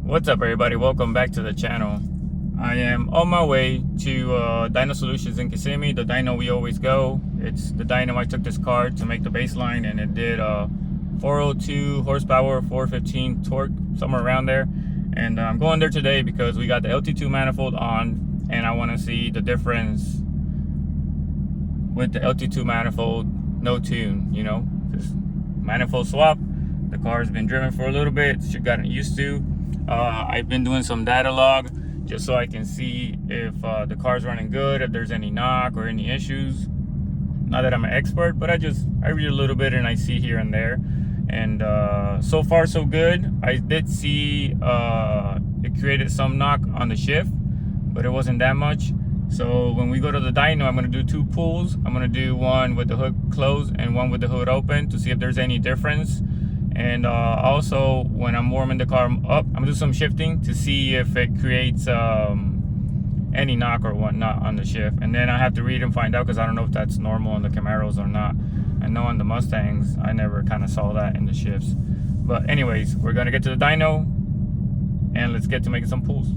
What's up, everybody? Welcome back to the channel. I am on my way to Dyno Solutions in Kissimmee, the dyno we always go. It's the dyno I took this car to make the baseline, and it did 402 horsepower, 415 torque, somewhere around there. And I'm going there today because we got the LT2 manifold on, and I want to see the difference with the LT2 manifold, no tune, you know, just manifold swap. The car's been driven for a little bit, it's gotten used to. I've been doing some data log just so I can see if the car's running good, if there's any knock or any issues. Not that I'm an expert, but I read a little bit and I see here and there. And so far so good. I did see it created some knock on the shift, but it wasn't that much. So when we go to the dyno, I'm going to do two pulls. I'm going to do one with the hood closed and one with the hood open to see if there's any difference. And also, when I'm warming the car up, I'm gonna do some shifting to see if it creates any knock or whatnot on the shift. And then I have to read and find out, because I don't know if that's normal on the Camaros or not. I know on the Mustangs, I never kind of saw that in the shifts. But anyways, we're gonna get to the dyno, and let's get to making some pulls.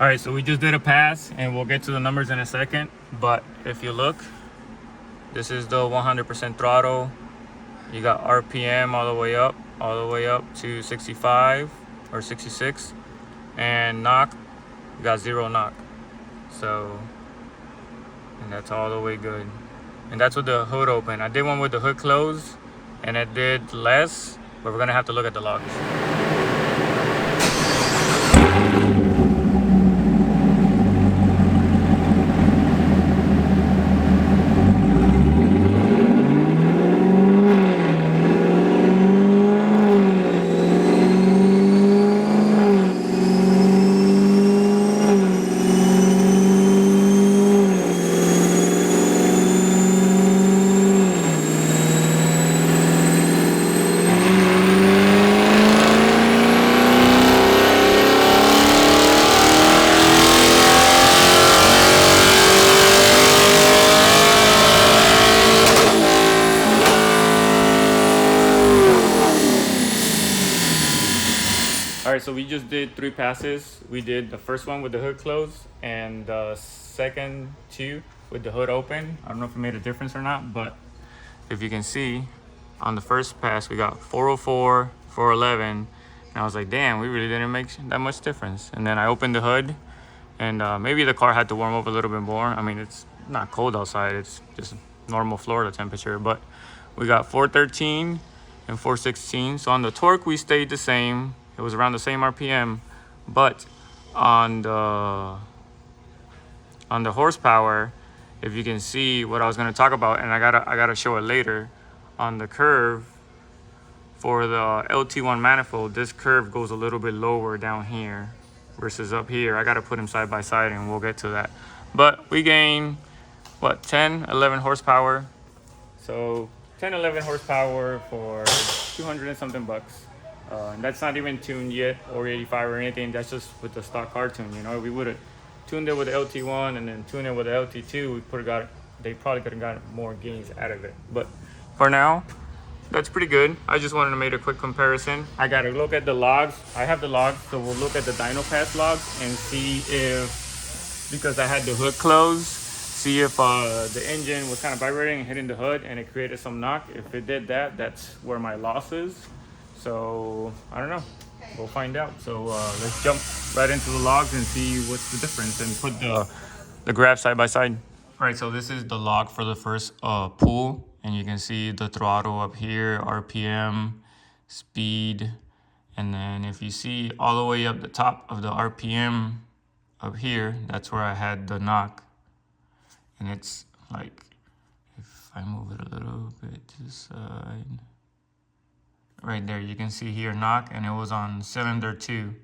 All right, so we just did a pass, and we'll get to the numbers in a second. But if you look, this is the 100% throttle. You got RPM all the way up to 65 or 66, and knock, you got 0 knock. So, and that's all the way good. And that's with the hood open. I did one with the hood closed, and it did less, but we're gonna have to look at the logs. All right, so we just did 3 passes. We did the first one with the hood closed, and the second 2 with the hood open. I don't know if it made a difference or not, but if you can see, on the first pass, we got 404, 411, and I was like, damn, we really didn't make that much difference. And then I opened the hood, and maybe the car had to warm up a little bit more. I mean, it's not cold outside, it's just normal Florida temperature, but we got 413 and 416. So on the torque, we stayed the same. It was around the same RPM, but on the horsepower, if you can see what I was going to talk about, and I gotta show it later, on the curve for the LT1 manifold, this curve goes a little bit lower down here versus up here. I gotta put them side by side, and we'll get to that. But we gain what, 10, 11 horsepower. So 10, 11 horsepower for 200 and something bucks. And that's not even tuned yet, or 85 or anything. That's just with the stock car tune. You know, we would have tuned it with the LT1 and then tuned it with the LT2. We they probably could have gotten more gains out of it. But for now, that's pretty good. I just wanted to make a quick comparison. I got to look at the logs. I have the logs, so we'll look at the dyno pass logs and see if, because I had the hood closed, see if the engine was kind of vibrating and hitting the hood and it created some knock. If it did that, that's where my loss is. So I don't know, we'll find out. So let's jump right into the logs and see what's the difference and put the graph side by side. All right, so this is the log for the first pull, and you can see the throttle up here, RPM, speed, and then if you see all the way up the top of the RPM up here, that's where I had the knock. And it's like, if I move it a little bit to the side, right there, you can see here knock, and it was on cylinder 2.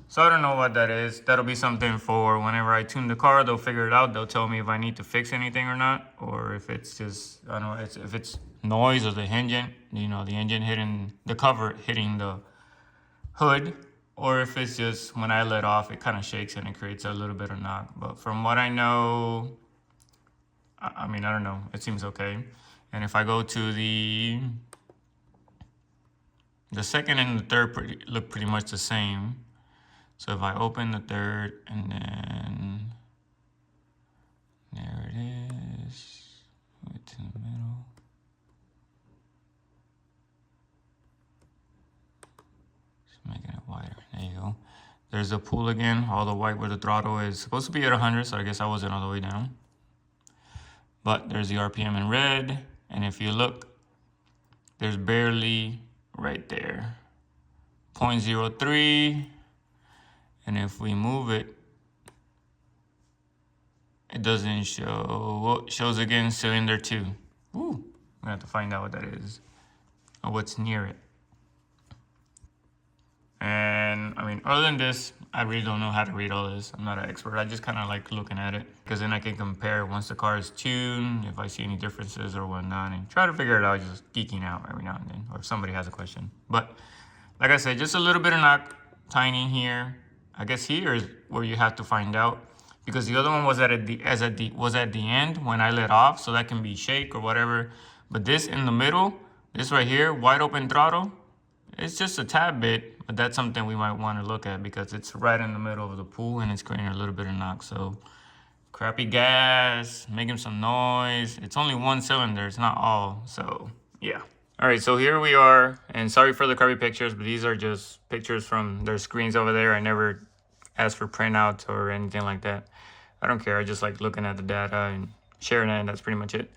So I don't know what that is. That'll be something for whenever I tune the car, they'll figure it out. They'll tell me if I need to fix anything or not, or if it's just, I don't know, if it's noise or the engine, you know, the engine hitting the cover, hitting the hood, or if it's just when I let off, it kind of shakes and it creates a little bit of knock. But from what I know, I mean, I don't know, it seems okay. And if I go to the second and the third look pretty much the same. So if I open the third and then there it is, it's in the middle. Just making it wider, there you go. There's the pull again, all the white where the throttle is supposed to be at 100, so I guess I wasn't all the way down. But there's the RPM in red, and if you look, there's barely right there, 0.03. And if we move it, it doesn't show. Well, it shows again cylinder 2. Ooh, I'm gonna have to find out what that is or what's near it. And I mean, other than this, I really don't know how to read all this. I'm not an expert. I just kind of like looking at it because then I can compare once the car is tuned, if I see any differences or whatnot, and try to figure it out, just geeking out every now and then, or if somebody has a question. But like I said, just a little bit of knock, tiny here. I guess here is where you have to find out, because the other one was at the end when I let off, so that can be shake or whatever. But this in the middle, this right here, wide open throttle, it's just a tad bit, but that's something we might want to look at because it's right in the middle of the pool and it's creating a little bit of knock. So crappy gas, making some noise. It's only one cylinder, it's not all. So yeah. All right, so here we are, and sorry for the crappy pictures, but these are just pictures from their screens over there. I never asked for printouts or anything like that. I don't care. I just like looking at the data and sharing it, and that's pretty much it.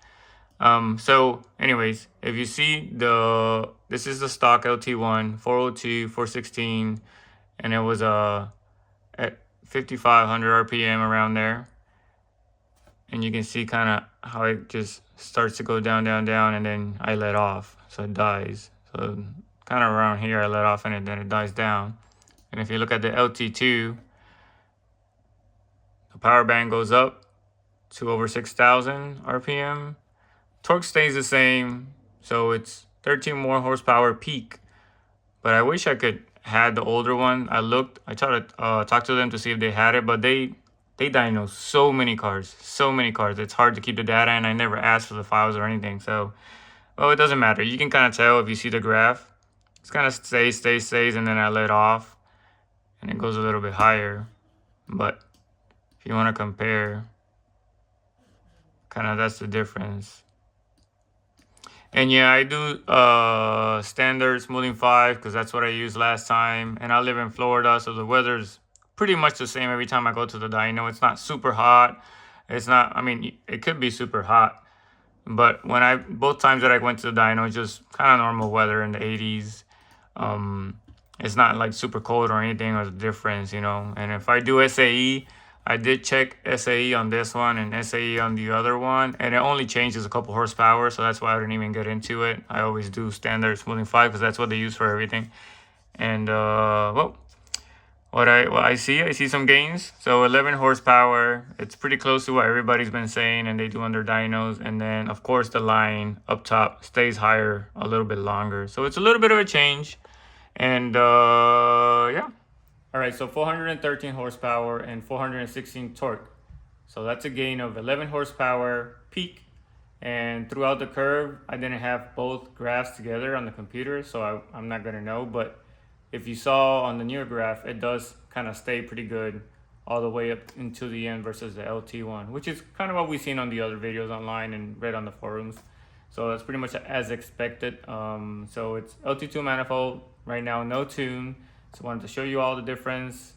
So anyways, if you see this is the stock LT1, 402, 416, and it was at 5,500 RPM around there. And you can see kind of how it just starts to go down, down, down, and then I let off, so it dies. So kind of around here, I let off, and then it dies down. And if you look at the LT2, the power band goes up to over 6,000 RPM. Torque stays the same, so it's 13 more horsepower peak. But I wish I could have the older one. I tried to talk to them to see if they had it, but they dyno so many cars. It's hard to keep the data, and I never asked for the files or anything. So, well, it doesn't matter. You can kind of tell if you see the graph. It's kind of stays, and then I let off, and it goes a little bit higher. But if you want to compare, kind of that's the difference. And yeah, I do standard smoothing 5 because that's what I used last time. And I live in Florida, so the weather's pretty much the same every time I go to the dyno. It's not super hot. It's not, I mean, it could be super hot. But both times that I went to the dyno, it's just kind of normal weather in the 80s. It's not like super cold or anything or the difference, you know. And if I do SAE, I did check SAE on this one and SAE on the other one, and it only changes a couple horsepower, so that's why I didn't even get into it. I always do standard smoothing 5 because that's what they use for everything. And well, what I see some gains. So 11 horsepower. It's pretty close to what everybody's been saying and they do on their dynos. And then of course the line up top stays higher a little bit longer. So it's a little bit of a change. And yeah. All right, so 413 horsepower and 416 torque. So that's a gain of 11 horsepower peak. And throughout the curve, I didn't have both graphs together on the computer, so I'm not gonna know. But if you saw on the newer graph, it does kind of stay pretty good all the way up into the end versus the LT1, which is kind of what we've seen on the other videos online and read on the forums. So that's pretty much as expected. So it's LT2 manifold right now, no tune. So I wanted to show you all the difference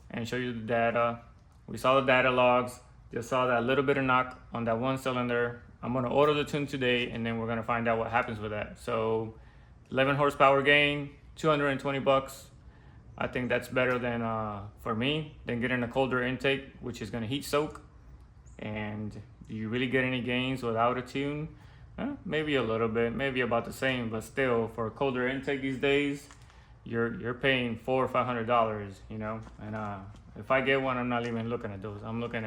and show you the data. We saw the data logs, just saw that little bit of knock on that one cylinder. I'm gonna order the tune today, and then we're gonna find out what happens with that. So 11 horsepower gain, 220 bucks. I think that's better than, for me, than getting a colder intake, which is gonna heat soak. And do you really get any gains without a tune? Maybe a little bit, maybe about the same, but still, for a colder intake these days, you're paying $400 or $500, you know. And if I get one, I'm not even looking at those. I'm looking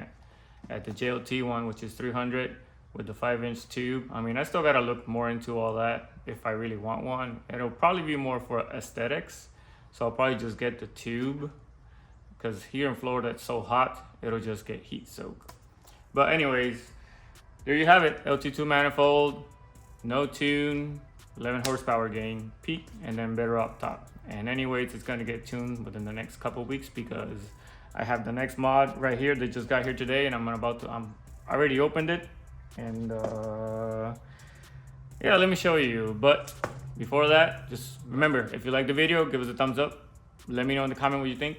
at the JLT one, which is 300 with the 5-inch tube. I mean, I still gotta look more into all that if I really want one. It'll probably be more for aesthetics, so I'll probably just get the tube, because here in Florida it's so hot, it'll just get heat soak. But anyways, there you have it. LT2 manifold, no tune, 11 horsepower gain, peak, and then better up top. And anyways, it's gonna get tuned within the next couple weeks, because I have the next mod right here that just got here today, and I already opened it. And yeah, let me show you. But before that, just remember, if you like the video, give us a thumbs up. Let me know in the comment what you think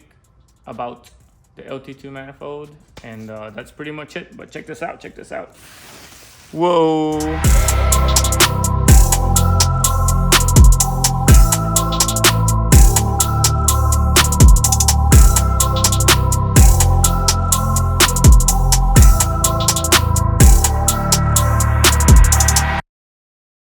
about the LT2 manifold. And that's pretty much it. But check this out, check this out. Whoa.